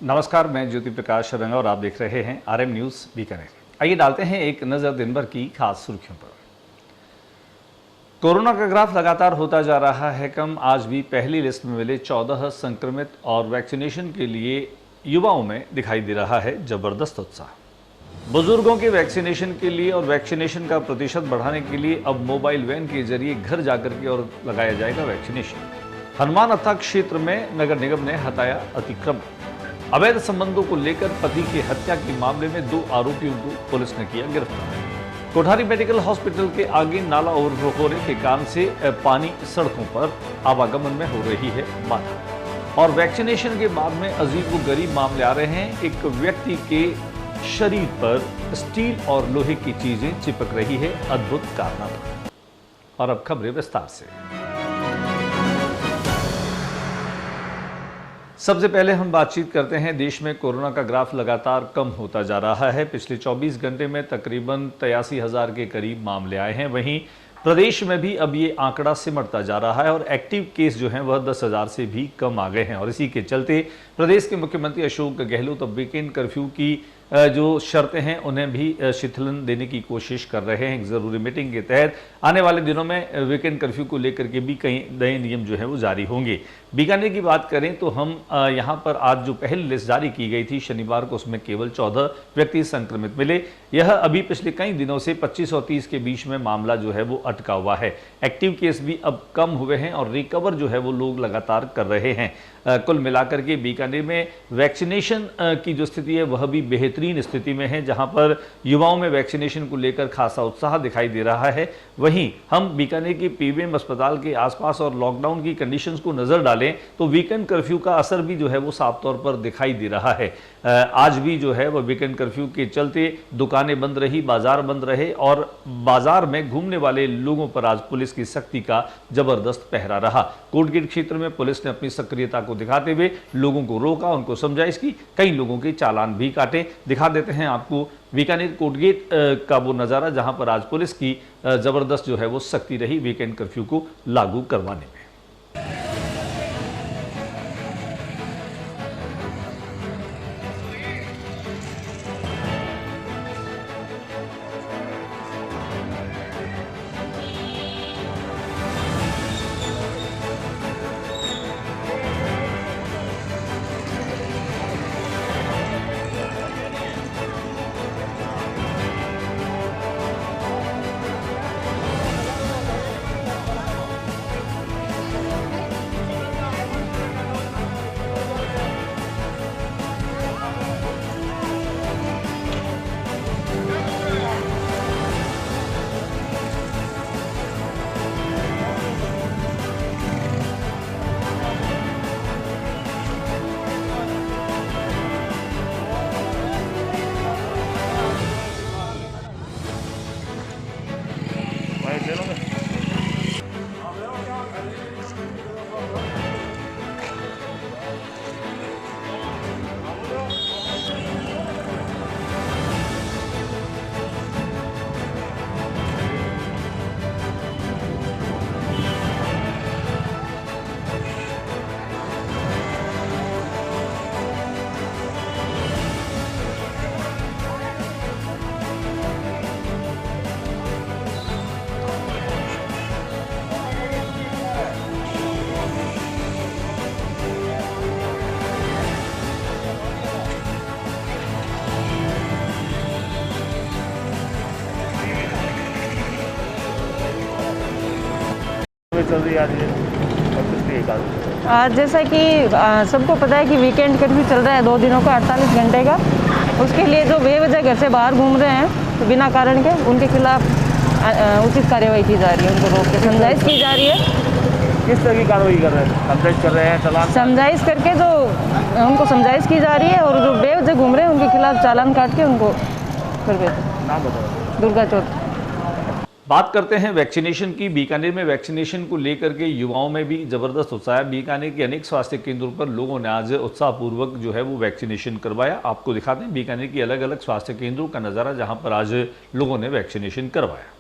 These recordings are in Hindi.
नमस्कार, मैं ज्योति प्रकाश शर्मा और आप देख रहे हैं RM न्यूज़ बीकानेर। आइए डालते हैं एक नज़र दिन भर की खास सुर्खियों पर। कोरोना का ग्राफ लगातार होता जा रहा है कम। आज भी पहली लिस्ट में मिले 14 संक्रमित और वैक्सीनेशन के लिए युवाओं में दिखाई दे रहा है जबरदस्त उत्साह। बुजुर्गों के वैक्सीनेशन के लिए और वैक्सीनेशन का प्रतिशत बढ़ाने के लिए अब मोबाइल वैन के जरिए घर जाकर के और लगाया जाएगा वैक्सीनेशन। हनुमान अत्ता क्षेत्र में नगर निगम ने हटाया अतिक्रमण। अवैध संबंधों को लेकर पति की हत्या के मामले में 2 आरोपियों को पुलिस ने किया गिरफ्तार। कोठारी मेडिकल हॉस्पिटल के आगे नाला ओवरफ्लो होने के कारण से पानी सड़कों पर आवागमन में हो रही है बाधा। और वैक्सीनेशन के बाद में अजीब व गरीब मामले आ रहे हैं। एक व्यक्ति के शरीर पर स्टील और लोहे की चीजें चिपक रही है, अद्भुत कारनामा। और अब खबरें विस्तार से। सबसे पहले हम बातचीत करते हैं। देश में कोरोना का ग्राफ लगातार कम होता जा रहा है। पिछले 24 घंटे में तकरीबन 83,000 के करीब मामले आए हैं। वहीं प्रदेश में भी अब ये आंकड़ा सिमटता जा रहा है और एक्टिव केस जो हैं वह 10,000 से भी कम आ गए हैं। और इसी के चलते प्रदेश के मुख्यमंत्री अशोक गहलोत अब वीकेंड कर्फ्यू की जो शर्तें हैं उन्हें भी शिथिलन देने की कोशिश कर रहे हैं। एक ज़रूरी मीटिंग के तहत आने वाले दिनों में वीकेंड कर्फ्यू को लेकर के भी कई नए नियम जो है वो जारी होंगे। बीकानेर की बात करें तो हम यहाँ पर आज जो पहली लिस्ट जारी की गई थी शनिवार को, उसमें केवल 14 व्यक्ति संक्रमित मिले। यह अभी पिछले कई दिनों से 25 और 30 के बीच में मामला जो है वो अटका हुआ है। एक्टिव केस भी अब कम हुए हैं और रिकवर जो है वो लोग लगातार कर रहे हैं। कुल मिलाकर के बीकानेर में वैक्सीनेशन की जो स्थिति है वह भी बेहतरीन स्थिति में है, जहां पर युवाओं में वैक्सीनेशन को लेकर खासा उत्साह दिखाई दे रहा है। वहीं हम बीकानेर के पीवीएम अस्पताल के आसपास और लॉकडाउन की कंडीशंस को नजर डालें तो वीकेंड कर्फ्यू का असर भी जो है वो साफ तौर पर दिखाई दे रहा है। आज भी जो है वह वीकेंड कर्फ्यू के चलते दुकानें बंद रही, बाजार बंद रहे और बाजार में घूमने वाले लोगों पर आज पुलिस की सख्ती का जबरदस्त पहरा रहा। कोटगेट क्षेत्र में पुलिस ने अपनी सक्रियता को दिखाते हुए लोगों को रोका, उनको समझाइश की, कई लोगों के चालान भी काटे। दिखा देते हैं आपको बीकानेर कोटगेट का वो नज़ारा जहां पर आज पुलिस की जबरदस्त जो है वो सख्ती रही वीकेंड कर्फ्यू को लागू करवाने में। चल रही आज जैसा कि सबको पता है कि वीकेंड कर्फ्यू चल रहा है 2 दिनों का 48 घंटे का। उसके लिए जो बेवजह घर से बाहर घूम रहे हैं तो बिना कारण के उनके खिलाफ उचित कार्रवाई की जा रही है, उनको रोक के समझाइश की जा रही है। किस तरह की कार्रवाई कर रहे हैं? समझाइश कर रहे हैं, चालान समझाइश करके जो उनको समझाइश की जा रही है और जो बेवजह घूम रहे हैं उनके खिलाफ चालान काट के उनको कर देते। नाम बताओ। दुर्गा चौथ। बात करते हैं वैक्सीनेशन की। बीकानेर में वैक्सीनेशन को लेकर के युवाओं में भी जबरदस्त उत्साह है। बीकानेर के अनेक स्वास्थ्य केंद्रों पर लोगों ने आज उत्साहपूर्वक जो है वो वैक्सीनेशन करवाया। आपको दिखाते हैं बीकानेर की अलग अलग स्वास्थ्य केंद्रों का नज़ारा जहां पर आज लोगों ने वैक्सीनेशन करवाया।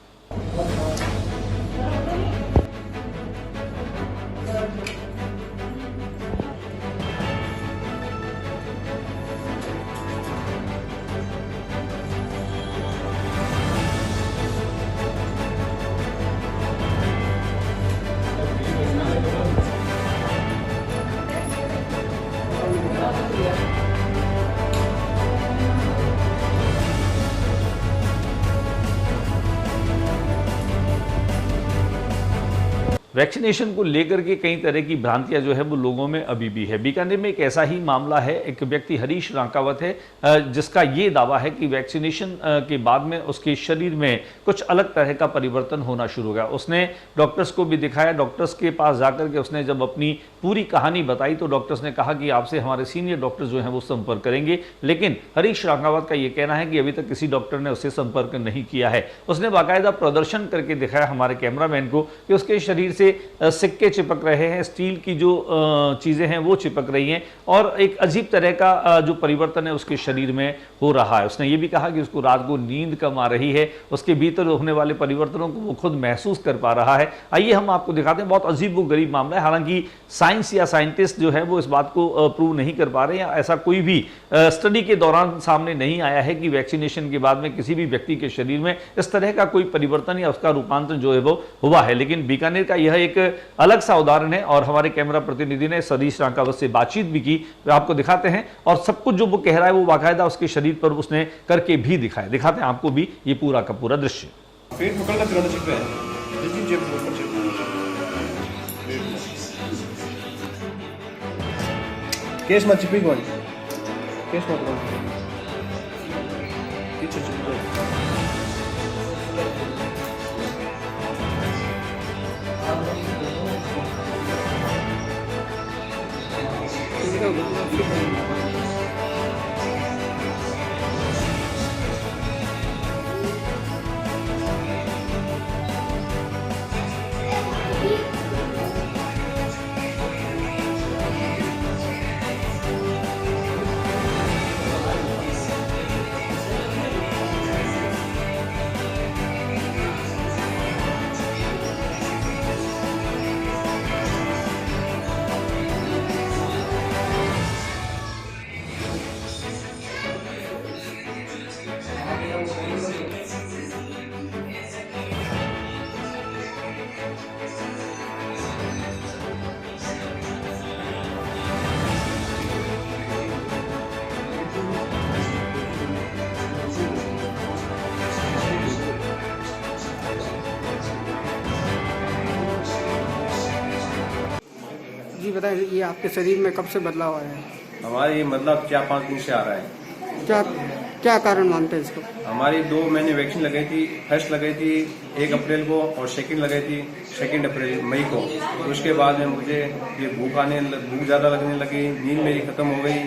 वैक्सीनेशन को लेकर के कई तरह की भ्रांतियां जो है वो लोगों में अभी भी है। बीकानेर में एक ऐसा ही मामला है, एक व्यक्ति हरीश रांकावत है जिसका ये दावा है कि वैक्सीनेशन के बाद में उसके शरीर में कुछ अलग तरह का परिवर्तन होना शुरू हो गया। उसने डॉक्टर्स को भी दिखाया, डॉक्टर्स के पास जाकर के उसने जब अपनी पूरी कहानी बताई तो डॉक्टर्स ने कहा कि आपसे हमारे सीनियर डॉक्टर जो हैं वो संपर्क करेंगे, लेकिन हरीश रांकावत का ये कहना है कि अभी तक किसी डॉक्टर ने उससे संपर्क नहीं किया है। उसने बाकायदा प्रदर्शन करके दिखाया हमारे कैमरामैन को कि उसके शरीर से सिक्के चिपक रहे हैं, स्टील की जो चीजें हैं वो चिपक रही हैं और एक अजीब तरह का जो परिवर्तन है उसके शरीर में हो रहा है। उसने ये भी कहा कि उसको रात को नींद कम आ रही है, उसके भीतर होने वाले परिवर्तनों को वो खुद महसूस कर पा रहा है। आइए हम आपको दिखाते हैं, बहुत अजीब व गरीब मामला है। हालांकि साइंस या साइंटिस्ट जो है वो इस बात को प्रूव नहीं कर पा रहे हैं, ऐसा कोई भी स्टडी के दौरान सामने नहीं आया है कि वैक्सीनेशन के बाद में किसी भी व्यक्ति के शरीर में इस तरह का कोई परिवर्तन या उसका रूपांतरण जो है वो हुआ है। लेकिन बीकानेर का यह एक अलग सा उदाहरण है और हमारे कैमरा प्रतिनिधि ने हरीश रांकावत से बातचीत भी की, तो आपको दिखाते हैं और सब कुछ जो वो कह रहा है वो बाकायदा उसके शरीर पर उसने करके भी दिखाया। दिखाते हैं आपको भी ये पूरा का पूरा दृश्य। पेट पकड़ कर तिरंगा चिप रहा है, जिसकी जेब ऊपर चिप केस मत चिपी कौन केस मत कौन पीछे चिपी जी बताएं, ये आपके शरीर में कब से बदलाव आया है? हमारी मतलब 4-5 दिन से आ रहा है। क्या क्या कारण मानते हैं इसको? हमारी 2 महीने वैक्सीन लगाई थी, फर्स्ट लगाई थी 1 अप्रैल को और सेकंड लगाई थी 2 अप्रैल मई को। तो उसके बाद में मुझे ये भूख ज़्यादा लगने लगी, नींद मेरी खत्म हो गई,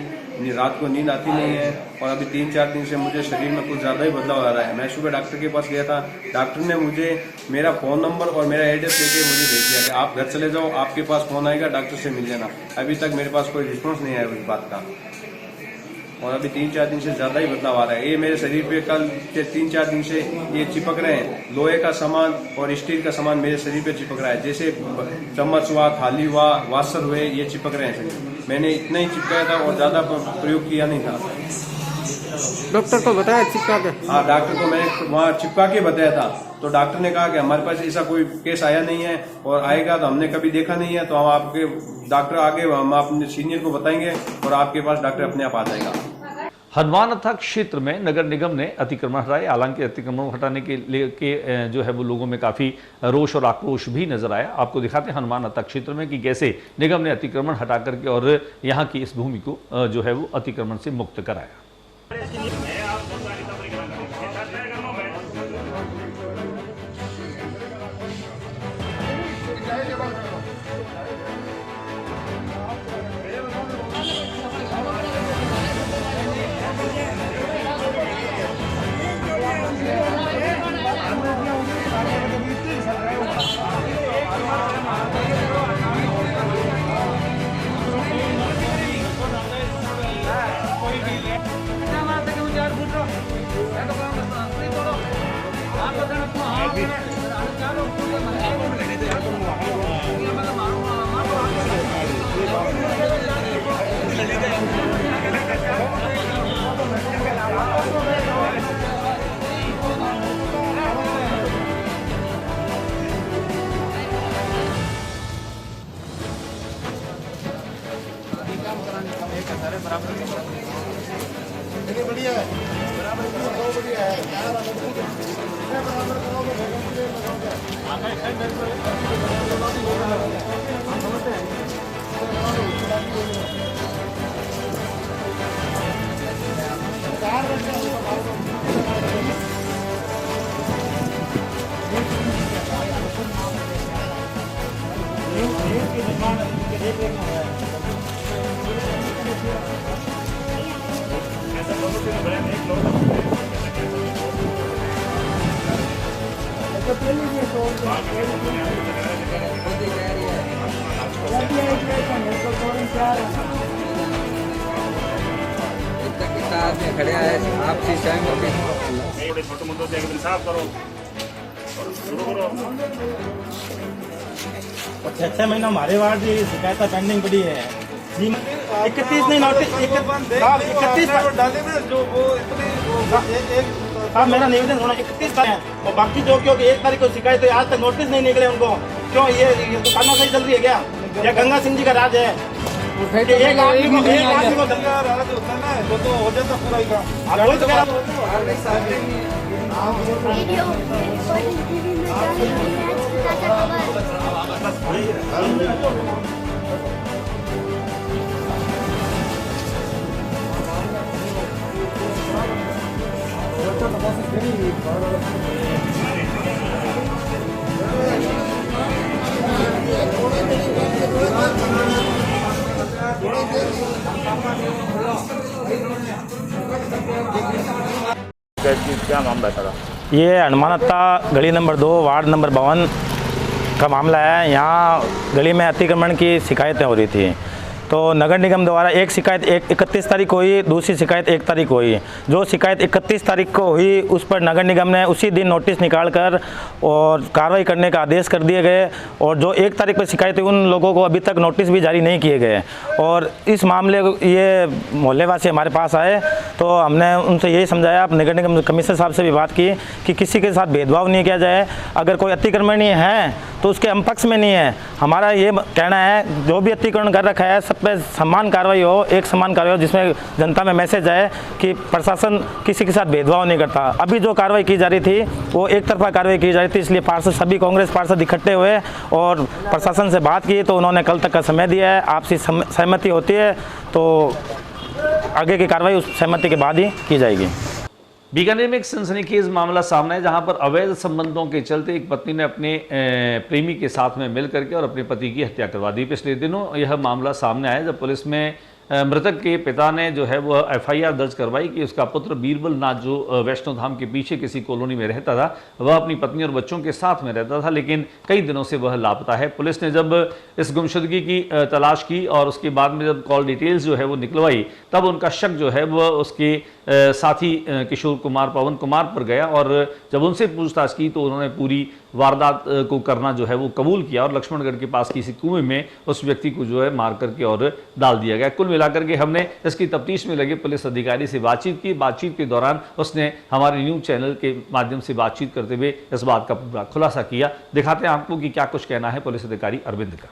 रात को नींद आती नहीं है और अभी 3-4 दिन से मुझे शरीर में कुछ ज़्यादा ही बदलाव आ रहा है। मैं सुबह डॉक्टर के पास गया था, डॉक्टर ने मुझे मेरा फ़ोन नंबर और मेरा एड्रेस लेके मुझे भेज दिया कि आप घर चले जाओ, आपके पास फ़ोन आएगा, डॉक्टर से मिल लेना। अभी तक मेरे पास कोई रिस्पॉन्स नहीं आया उस बात का और अभी 3-4 दिन से ज़्यादा ही बदलाव आ रहा है। ये मेरे शरीर पे कल से 3-4 दिन से ये चिपक रहे हैं, लोहे का सामान और स्टील का सामान मेरे शरीर पे चिपक रहा है, जैसे चम्मच हुआ, थाली हुआ, वासर हुए, ये चिपक रहे हैं शरीर। मैंने इतना ही चिपकाया था और ज़्यादा प्रयोग किया नहीं था। डॉक्टर को बताया चिपका के? हाँ, डॉक्टर को मैंने वहाँ चिपका के बताया था, तो डॉक्टर ने कहा कि हमारे पास ऐसा कोई केस आया नहीं है और आएगा तो हमने कभी देखा नहीं है, तो हम आपके डॉक्टर आगे हम अपने सीनियर को बताएंगे और आपके पास डॉक्टर अपने आप आ जाएगा। हनुमानथा क्षेत्र में नगर निगम ने अतिक्रमण हटाए। हालांकि अतिक्रमण हटाने के लिए जो है वो लोगों में काफी रोष और आक्रोश भी नजर आया। आपको दिखाते हैं हनुमानथा क्षेत्र में कि कैसे निगम ने अतिक्रमण हटा करके और यहाँ की इस भूमि को जो है वो अतिक्रमण से मुक्त कराया। बढ़िया है। खड़े आए आपसी सहमति थोड़े छोटे मुद्दों से एकदम साफ करो और शुरू करो। 6 महीना हमारे वार्ड की शिकायत पेंडिंग पड़ी है। 31 नहीं नोटिस 31 साहब मेरा निवेदन होना 31 है और बाकी जो क्योंकि 1 तारीख को शिकायत है आज तक नोटिस नहीं निकले उनको। क्यों ये दुकाना सही चल रही है क्या? या गंगा सिंह जी का राज है? एक आदमी को राज होता है ना तो हो जाता पूरा ही काम। वही तो कह रहा वीडियो रिकॉर्डिंग टीवी में डाली हुई है ताजा खबर। क्या मामला था? ये हनुमानत्ता गली नंबर 2 वार्ड नंबर 52 का मामला है। यहाँ गली में अतिक्रमण की शिकायतें हो रही थी तो नगर निगम द्वारा एक शिकायत 31 तारीख को हुई, दूसरी शिकायत 1 तारीख को हुई। जो शिकायत 31 तारीख को हुई उस पर नगर निगम ने उसी दिन नोटिस निकालकर और कार्रवाई करने का आदेश कर दिए गए और जो 1 तारीख पर शिकायत हुई उन लोगों को अभी तक नोटिस भी जारी नहीं किए गए। और इस मामले ये मोहल्लेवासी हमारे पास आए तो हमने उनसे यही समझाया, नगर निगम कमिश्नर साहब से भी बात की कि किसी के साथ भेदभाव नहीं किया जाए। अगर कोई अतिक्रमणीय है तो उसके हम पक्ष में नहीं है। हमारा ये कहना है जो भी अतिक्रमण कर रखा है सब पे समान कार्रवाई हो, एक समान कार्रवाई हो जिसमें जनता में मैसेज आए कि प्रशासन किसी के साथ भेदभाव नहीं करता। अभी जो कार्रवाई की जा रही थी वो एक तरफा कार्रवाई की जा रही थी, इसलिए पार्षद सभी कांग्रेस पार्षद इकट्ठे हुए और प्रशासन से बात की तो उन्होंने कल तक का समय दिया है। आपसी सहमति होती है तो आगे की कार्रवाई उस सहमति के बाद ही की जाएगी। बीकानेर में एक सनसनीखेज मामला सामने है जहां पर अवैध संबंधों के चलते एक पत्नी ने अपने प्रेमी के साथ में मिल करके और अपने पति की हत्या करवा दी। पिछले दिनों यह मामला सामने आया जब पुलिस में मृतक के पिता ने जो है वह एफआईआर दर्ज करवाई कि उसका पुत्र बीरबल नाथ जो वैष्णो धाम के पीछे किसी कॉलोनी में रहता था, वह अपनी पत्नी और बच्चों के साथ में रहता था लेकिन कई दिनों से वह लापता है। पुलिस ने जब इस गुमशुदगी की तलाश की और उसके बाद में जब कॉल डिटेल्स जो है वो निकलवाई तब उनका शक जो है वह उसके साथी किशोर कुमार पवन कुमार पर गया और जब उनसे पूछताछ की तो उन्होंने पूरी वारदात को करना जो है वो कबूल किया और लक्ष्मणगढ़ के पास किसी कुएं में उस व्यक्ति को जो है मार करके और डाल दिया गया। कुल मिलाकर के हमने इसकी तफ्तीश में लगे पुलिस अधिकारी से बातचीत की। बातचीत के दौरान उसने हमारे न्यूज़ चैनल के माध्यम से बातचीत करते हुए इस बात का पूरा खुलासा किया। दिखाते हैं आपको कि क्या कुछ कहना है पुलिस अधिकारी अरविंद का।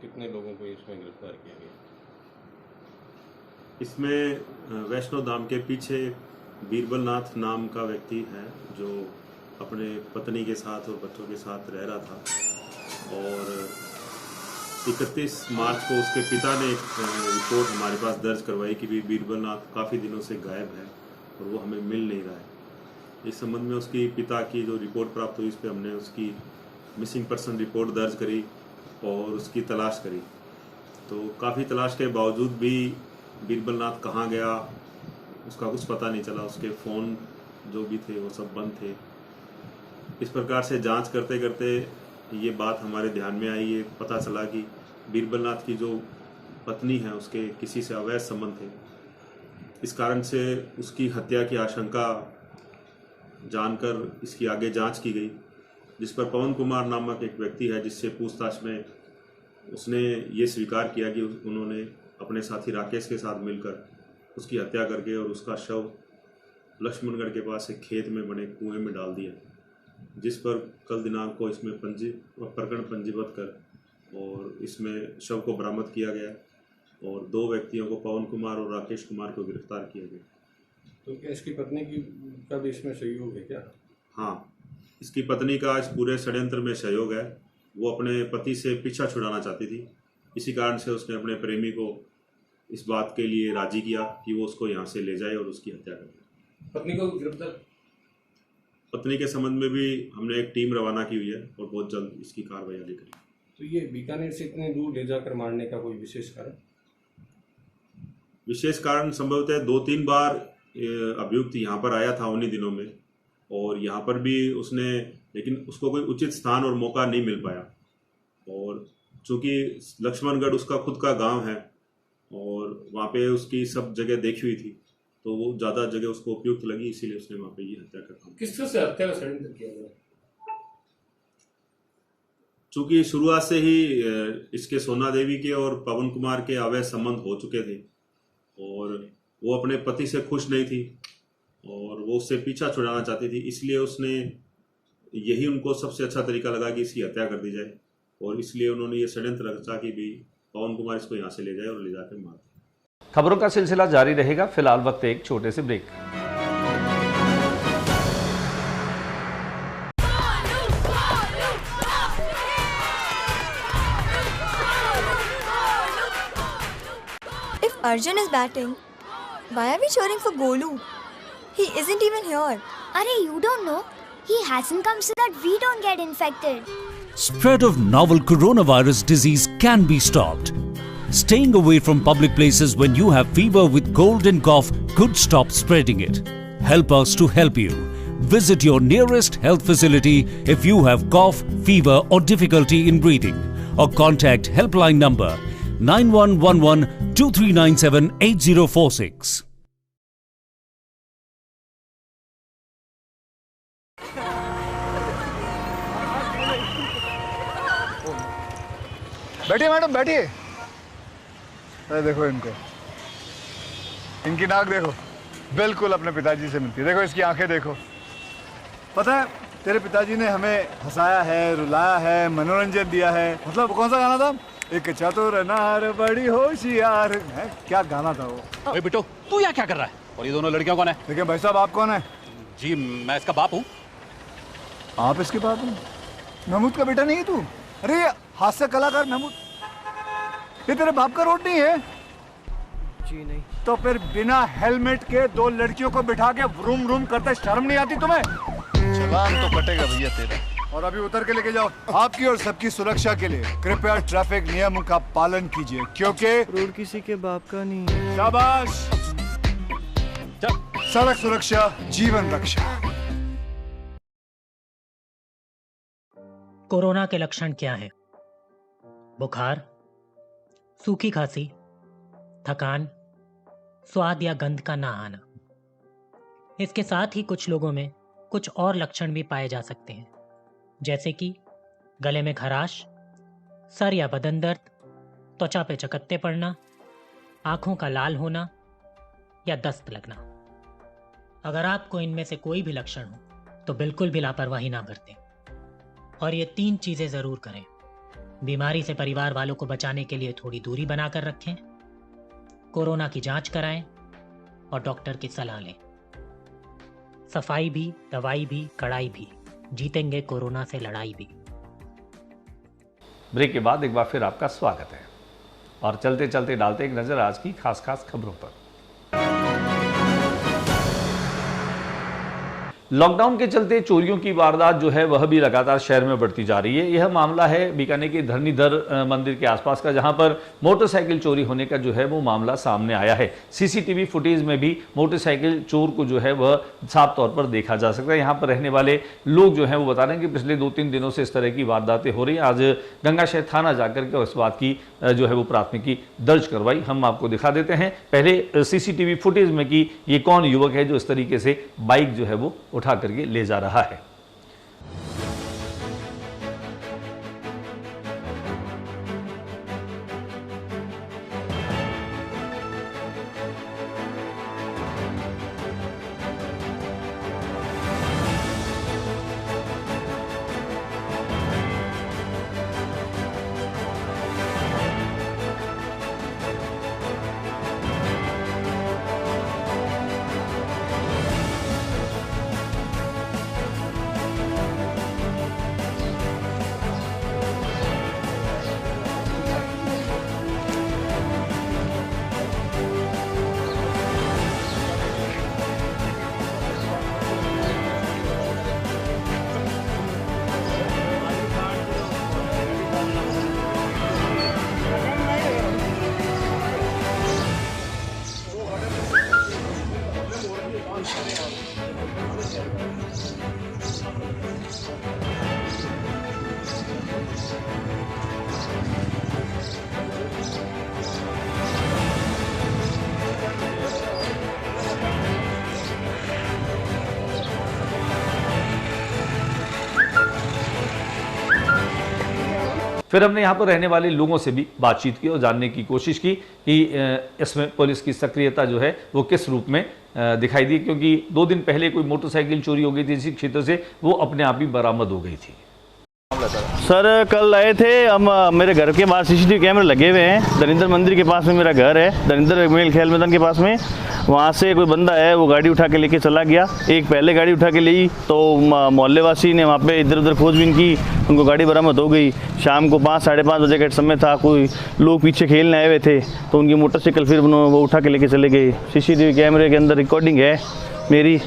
कितने लोगों को इसमें गिरफ्तार किया गया? इसमें वैष्णो धाम के पीछे बीरबल नाथ नाम का व्यक्ति है जो अपने पत्नी के साथ और बच्चों के साथ रह रहा था और 31 मार्च को उसके पिता ने एक रिपोर्ट हमारे पास दर्ज करवाई कि बीरबल नाथ काफ़ी दिनों से गायब है और वो हमें मिल नहीं रहा है। इस संबंध में उसकी पिता की जो रिपोर्ट प्राप्त हुई इस पर हमने उसकी मिसिंग पर्सन रिपोर्ट दर्ज करी और उसकी तलाश करी। तो काफ़ी तलाश के बावजूद भी बीरबल नाथ कहाँ गया उसका कुछ पता नहीं चला। उसके फ़ोन जो भी थे वो सब बंद थे। इस प्रकार से जांच करते करते ये बात हमारे ध्यान में आई। ये पता चला कि बीरबल नाथ की जो पत्नी है उसके किसी से अवैध संबंध थे। इस कारण से उसकी हत्या की आशंका जानकर इसकी आगे जांच की गई, जिस पर पवन कुमार नामक एक व्यक्ति है, जिससे पूछताछ में उसने ये स्वीकार किया कि उन्होंने अपने साथी राकेश के साथ मिलकर उसकी हत्या करके और उसका शव लक्ष्मणगढ़ के पास एक खेत में बने कुएं में डाल दिया, जिस पर कल दिनांक को इसमें प्रकरण पंजीबद्ध कर और इसमें शव को बरामद किया गया और 2 व्यक्तियों को पवन कुमार और राकेश कुमार को गिरफ्तार किया गया। तो क्या इसकी पत्नी का भी इसमें सहयोग है क्या? हाँ, इसकी पत्नी का इस पूरे षड्यंत्र में सहयोग है। वो अपने पति से पीछा छुड़ाना चाहती थी। इसी कारण से उसने अपने प्रेमी को इस बात के लिए राजी किया कि वो उसको यहाँ से ले जाए और उसकी हत्या करे। पत्नी को गिरफ्तार? पत्नी के संबंध में भी हमने एक टीम रवाना की हुई है और बहुत जल्द इसकी कार्रवाई आगे करेंगे। तो ये बीकानेर से इतने दूर ले जाकर मारने का कोई विशेष कारण? विशेष कारण संभवतः 2-3 बार अभियुक्त यहाँ पर आया था उन्हीं दिनों में, और यहाँ पर भी उसने, लेकिन उसको कोई उचित स्थान और मौका नहीं मिल पाया। और चूँकि लक्ष्मणगढ़ उसका खुद का गांव है और वहाँ पे उसकी सब जगह देखी हुई थी, तो वो ज़्यादा जगह उसको उपयुक्त लगी, इसीलिए उसने वहाँ पे ये हत्या कर। किस तरह से हत्या का षड्यंत्र किया गया? चूँकि शुरुआत से ही इसके सोना देवी के और पवन कुमार के अवैध संबंध हो चुके थे और वो अपने पति से खुश नहीं थी और वो उससे पीछा छुड़ाना चाहती थी, इसलिए उसने यही उनको सबसे अच्छा तरीका लगा कि इसकी हत्या कर दी जाए और इसलिए उन्होंने ये षड्यंत्र रचा कि भी पवन कुमार इसको यहाँ से ले जाए और ले जाकर मार दे। खबरों का सिलसिला जारी रहेगा। फिलहाल वक्त एक छोटे से break. If Arjun is batting, why are we cheering for Golu? He isn't even here. Arey, you don't know. He hasn't come so that we don't get infected. Spread of novel coronavirus disease can be stopped. Staying away from public places when you have fever with cold and cough could stop spreading it. Help us to help you. Visit your nearest health facility if you have cough, fever or difficulty in breathing, or contact helpline number 9111 2397 8046. बैठिए मैडम, बैठिए। अरे देखो इनको, इनकी नाक देखो, बिल्कुल अपने पिताजी से मिलती है। देखो इसकी आंखें देखो। पता है तेरे पिताजी ने हमें हंसाया है, रुलाया है, मनोरंजन दिया है। मतलब कौन सा गाना था? एक चतुर नार बड़ी होशियार है, क्या गाना था वो? ओए बिट्टू, तू यहाँ क्या कर रहा है? और ये दोनों लड़कियां कौन है? देखिए भाई साहब, आप कौन है? जी मैं इसका बाप हूँ। आप इसके बाप हैं? महमूद का बेटा नहीं है तू? अरे हास्य कलाकार महमूद, ये तेरे बाप का रोड नहीं है? जी नहीं। तो फिर बिना हेलमेट के 2 लड़कियों को बिठा के व्रूम व्रूम करते शर्म नहीं आती तुम्हें? चलान तो कटेगा भैया तेरा। और अभी उतर के लेके जाओ। आपकी और सबकी सुरक्षा के लिए कृपया ट्रैफिक नियमों का पालन कीजिए, क्योंकि रोड किसी के बाप का नहीं है। शाबाश। सड़क सुरक्षा जीवन रक्षा। कोरोना के लक्षण क्या हैं? बुखार, सूखी खांसी, थकान, स्वाद या गंध का ना आना। इसके साथ ही कुछ लोगों में कुछ और लक्षण भी पाए जा सकते हैं, जैसे कि गले में खराश, सर या बदन दर्द, त्वचा पे चकत्ते पड़ना, आंखों का लाल होना या दस्त लगना। अगर आपको इनमें से कोई भी लक्षण हो तो बिल्कुल भी लापरवाही ना बरतें और ये 3 चीजें जरूर करें। बीमारी से परिवार वालों को बचाने के लिए थोड़ी दूरी बनाकर रखें, कोरोना की जांच कराएं और डॉक्टर की सलाह लें। सफाई भी, दवाई भी, कड़ाई भी, जीतेंगे कोरोना से लड़ाई भी। ब्रेक के बाद एक बार फिर आपका स्वागत है और चलते चलते डालते एक नजर आज की खास खबरों पर। लॉकडाउन के चलते चोरियों की वारदात जो है वह भी लगातार शहर में बढ़ती जा रही है। यह मामला है बीकानेर के धरणीधर मंदिर के आसपास का, जहां पर मोटरसाइकिल चोरी होने का जो है वो मामला सामने आया है। सीसीटीवी फुटेज में भी मोटरसाइकिल चोर को जो है वह साफ तौर पर देखा जा सकता है। यहाँ पर रहने वाले लोग जो है वो बता रहे हैं कि पिछले 2-3 दिनों से इस तरह की वारदातें हो रही हैं। आज गंगाशहर थाना जाकर के इस बात की जो है वो प्राथमिकी दर्ज करवाई। हम आपको दिखा देते हैं पहले सीसीटीवी फुटेज में कि ये कौन युवक है जो इस तरीके से बाइक जो है वो उठा करके ले जा रहा है। फिर हमने यहाँ पर रहने वाले लोगों से भी बातचीत की और जानने की कोशिश की कि इसमें पुलिस की सक्रियता जो है वो किस रूप में दिखाई दी, क्योंकि 2 दिन पहले कोई मोटरसाइकिल चोरी हो गई थी इसी क्षेत्र से, वो अपने आप ही बरामद हो गई थी। सर कल आए थे हम, मेरे घर के बाहर सीसीटीवी कैमरे लगे हुए हैं। धरणीधर मंदिर के पास में मेरा घर है, धरणीधर मेल खेल मैदान के पास में। वहाँ से कोई बंदा है वो गाड़ी उठा के लेके चला गया। एक पहले गाड़ी उठा के ली तो मोहल्ले वासी ने वहाँ पे इधर उधर खोजबीन की, उनको गाड़ी बरामद हो गई। शाम को 5 साढ़े 5 बजे का समय था, कोई लोग पीछे खेलने आए हुए थे तो उनकी मोटरसाइकिल फिर वो उठा के लेके चले गए। सीसीटीवी कैमरे के अंदर रिकॉर्डिंग है मेरी,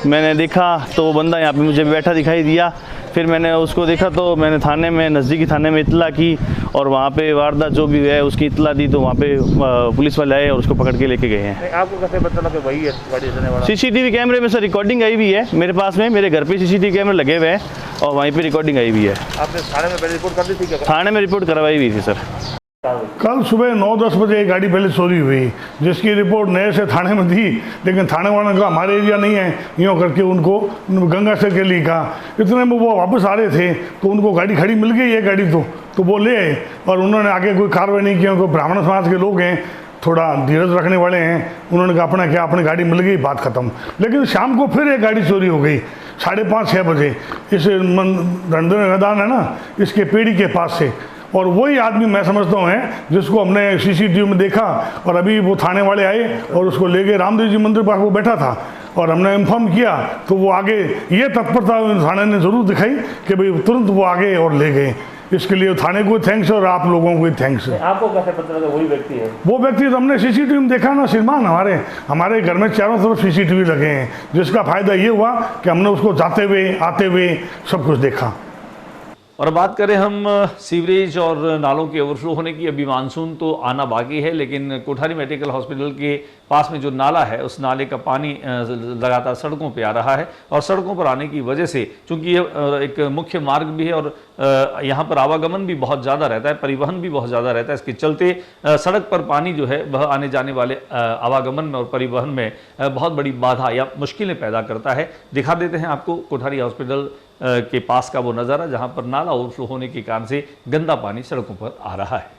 मैंने देखा तो वो बंदा यहाँ पे मुझे बैठा दिखाई दिया। फिर मैंने उसको देखा तो मैंने थाने में, नज़दीकी थाने में इतला की और वहाँ पे वारदात जो भी है उसकी इतला दी तो वहाँ पे पुलिस वाले आए और उसको पकड़ के लेके गए हैं। आपको कैसे पता लगा वही है गाड़ी चलाने वाला? सीसीटीवी कैमरे में सर रिकॉर्डिंग आई हुई है मेरे पास में, मेरे घर पे सीसीटीवी कैमरे लगे हुए हैं और वहीं पे रिकॉर्डिंग आई हुई है। आपने थाने में पहले रिपोर्ट कर दी थी क्या? थाने में रिपोर्ट करवाई हुई थी सर। कल सुबह 9-10 बजे एक गाड़ी पहले चोरी हुई, जिसकी रिपोर्ट नए से थाने में दी, लेकिन थाने वालों ने कहा हमारे एरिया नहीं है, यूँ करके उनको गंगाशहर के लिए कहा। इतने में वो वापस आ रहे थे तो उनको गाड़ी खड़ी मिल गई है गाड़ी तो वो ले आए और उन्होंने आगे कोई कार्रवाई नहीं की, क्योंकि ब्राह्मण समाज के लोग हैं, थोड़ा धीरज रखने वाले हैं। उन्होंने कहा अपना क्या, अपनी गाड़ी मिल गई, बात खत्म। लेकिन शाम को फिर एक गाड़ी चोरी हो गई 5:30-6 बजे, इस धरणीधर मैदान है ना, इसके पेड़ी के पास से। और वही आदमी मैं समझता हूँ है जिसको हमने सीसीटीवी में देखा और अभी वो थाने वाले आए और उसको ले गए रामदेव जी मंदिर पर, वो बैठा था और हमने इन्फॉर्म किया तो वो आगे, ये तत्परता थाने ने ज़रूर दिखाई कि भाई तुरंत वो आगे और ले गए। इसके लिए थाने को थैंक्स और आप लोगों को थैंक्स। आपको कैसे पता लगा वही व्यक्ति है? वो व्यक्ति तो हमने सीसीटीवी में देखा ना श्रीमान, हमारे घर में चारों तरफ सीसीटीवी लगे हैं, जिसका फायदा ये हुआ कि हमने उसको जाते हुए आते हुए सब कुछ देखा। और बात करें हम सीवरेज और नालों के ओवरफ्लो होने की, अभी मानसून तो आना बाकी है, लेकिन कोठारी मेडिकल हॉस्पिटल के पास में जो नाला है उस नाले का पानी लगातार सड़कों पे आ रहा है और सड़कों पर आने की वजह से, चूंकि ये एक मुख्य मार्ग भी है और यहाँ पर आवागमन भी बहुत ज़्यादा रहता है, परिवहन भी बहुत ज़्यादा रहता है, इसके चलते सड़क पर पानी जो है वह आने जाने वाले आवागमन में और परिवहन में बहुत बड़ी बाधा या मुश्किलें पैदा करता है। दिखा देते हैं आपको कोठारी हॉस्पिटल के पास का वो नज़ारा जहाँ पर नाला ओवरफ्लो होने के कारण से गंदा पानी सड़कों पर आ रहा है।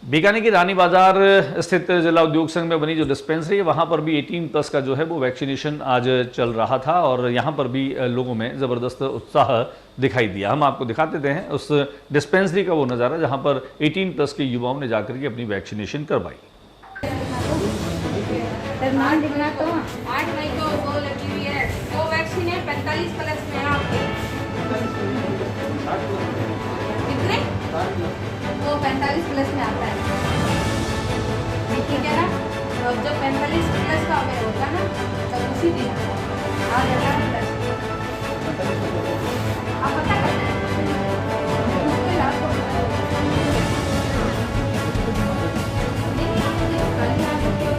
बीकानेर के रानी बाजार स्थित जिला उद्योग संघ में बनी जो डिस्पेंसरी है वहाँ पर भी 18+ का जो है वो वैक्सीनेशन आज चल रहा था और यहाँ पर भी लोगों में ज़बरदस्त उत्साह दिखाई दिया। हम आपको दिखा देते हैं उस डिस्पेंसरी का वो नज़ारा जहाँ पर 18+ के युवाओं ने जाकर के अपनी वैक्सीनेशन करवाई। 8 मई को 2 लगी हुई है, 2 वैक्सीन है, 45+ में आपके कितने? वो 45+ में आता है, ठीक है ना? जब 45 प्लस का अवेयर होगा ना तब उसी दिन आज 18 प्लस आप पता करना है उसके लाभ को नहीं आप मुझे कल आ सकते हो।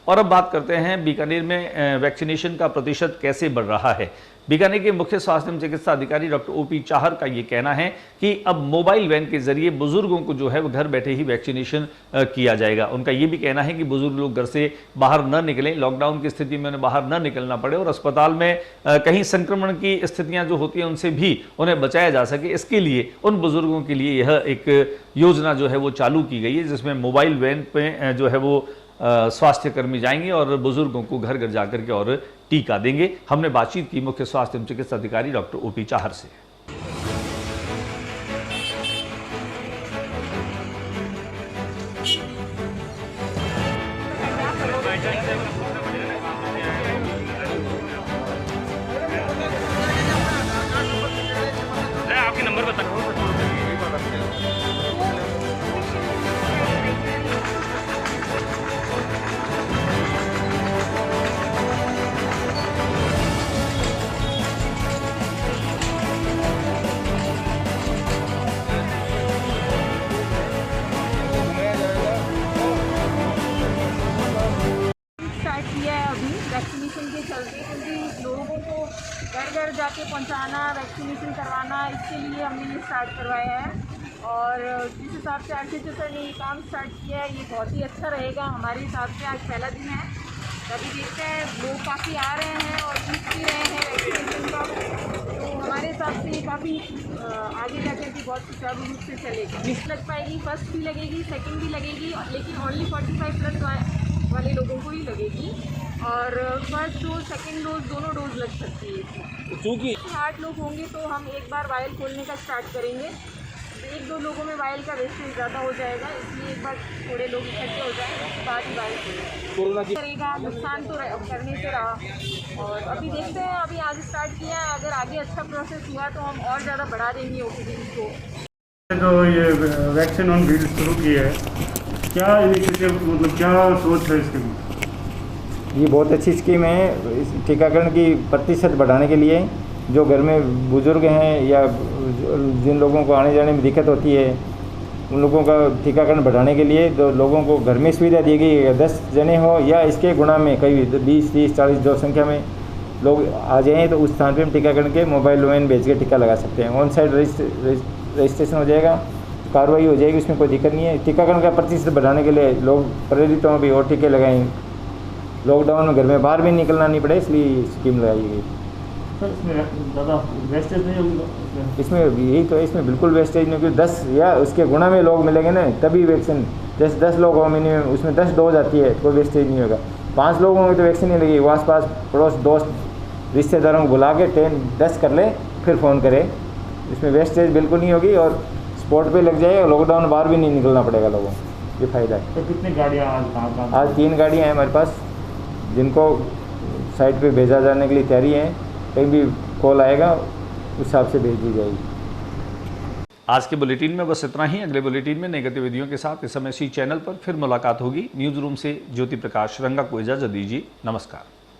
और अब बात करते हैं बीकानेर में वैक्सीनेशन का प्रतिशत कैसे बढ़ रहा है। बीकानेर के मुख्य स्वास्थ्य एवं चिकित्सा अधिकारी डॉक्टर ओपी चाहर का ये कहना है कि अब मोबाइल वैन के जरिए बुजुर्गों को जो है वो घर बैठे ही वैक्सीनेशन किया जाएगा। उनका ये भी कहना है कि बुजुर्ग लोग घर से बाहर न निकलें, लॉकडाउन की स्थिति में उन्हें बाहर न निकलना पड़े और अस्पताल में कहीं संक्रमण की स्थितियां जो होती हैं उनसे भी उन्हें बचाया जा सके। इसके लिए उन बुजुर्गों के लिए यह एक योजना जो है वो चालू की गई है, जिसमें मोबाइल वैन पे जो है वो स्वास्थ्य कर्मी जाएंगे और बुजुर्गों को घर घर जाकर के और टीका देंगे। हमने बातचीत की मुख्य स्वास्थ्य एवं चिकित्सा अधिकारी डॉक्टर ओपी चाहर से। आपके नंबर बता वैक्सीनेशन के चलते, क्योंकि लोगों को घर घर जाके पहुंचाना, वैक्सीनेशन करवाना, इसके लिए हमने ये स्टार्ट करवाया है। और जिस हिसाब से आरसीएचओ ने ये काम स्टार्ट किया है ये बहुत ही अच्छा रहेगा हमारे हिसाब से। आज पहला दिन है, तभी देखते हैं लोग काफ़ी आ रहे हैं और पूछ भी रहे हैं वैक्सीनेशन का, तो हमारे हिसाब से ये काफ़ी आगे जाकर के बहुत सुचारू रूप से चलेगा। मिस लग पाएगी, फर्स्ट भी लगेगी, सेकेंड भी लगेगी, लेकिन ओनली 45 प्लस वाले लोगों को ही लगेगी और फर्स्ट डोज सेकेंड डोज दोनों डोज लग सकती है। क्योंकि 8 लोग होंगे तो हम एक बार वायल खोलने का स्टार्ट करेंगे। 1-2 लोगों में वायल का वेस्टेज ज़्यादा हो जाएगा, इसलिए एक बार थोड़े लोग इकट्ठे हो जाए उसके बाद ही वायल खोलेंगे। करेगा नुकसान तो करने से रहा और अभी देखते हैं, अभी आज स्टार्ट किया है, अगर आगे अच्छा प्रोसेस हुआ तो हम और ज़्यादा बढ़ा देंगे ओपीडी को। जो ये वैक्सीन ऑन व्हील शुरू की है, क्या इनिशिएटिव मतलब क्या सोच है इसके? ये बहुत अच्छी स्कीम है टीकाकरण की प्रतिशत बढ़ाने के लिए। जो घर में बुजुर्ग हैं या जिन लोगों को आने जाने में दिक्कत होती है उन लोगों का टीकाकरण बढ़ाने के लिए तो लोगों को घर में सुविधा दी गई है। 10 जने हो या इसके गुणा में कई 20, 30, 40 जो संख्या में लोग आ जाएँ तो उस स्थान पर हम टीकाकरण के मोबाइल वैन भेज के टीका लगा सकते हैं। ऑन साइड रजिस्ट्रेशन हो जाएगा, कार्रवाई हो जाएगी, उसमें कोई दिक्कत नहीं है। टीकाकरण का प्रतिशत बढ़ाने के लिए लोग प्रेरित हों भी और टीके लगाएं। लॉकडाउन में घर में बाहर भी निकलना नहीं पड़े, इसलिए स्कीम लगाई गई। सर इसमें ज़्यादा वेस्टेज नहीं होगा? इसमें यही तो है, इसमें बिल्कुल वेस्टेज नहीं, क्योंकि 10 या उसके गुणा में लोग मिलेंगे ना तभी वैक्सीन। जैसे 10 लोग हो मिनिमम, उसमें 10 डोज आती है, कोई वेस्टेज नहीं होगा। 5 लोगों में तो वैक्सीन नहीं लगेगी, वो आस पास पड़ोस दोस्त रिश्तेदारों को बुला के 10 कर ले फिर फ़ोन करें। इसमें वेस्टेज बिल्कुल नहीं होगी और स्पॉट पे लग जाएगा। लॉकडाउन बाहर भी नहीं निकलना पड़ेगा लोगों को, ये फ़ायदा है। तो कितनी गाड़ियाँ आज 3 गाड़ियाँ हैं हमारे पास, जिनको साइट पे भेजा जाने के लिए तैयारी है। कहीं भी कॉल आएगा उस हिसाब से भेज दी जाएगी। आज के बुलेटिन में बस इतना ही। अगले बुलेटिन में नई गतिविधियों के साथ इस समय इसी चैनल पर फिर मुलाकात होगी। न्यूज़ रूम से ज्योति प्रकाश रंगा को इजाज़त दीजिए। नमस्कार।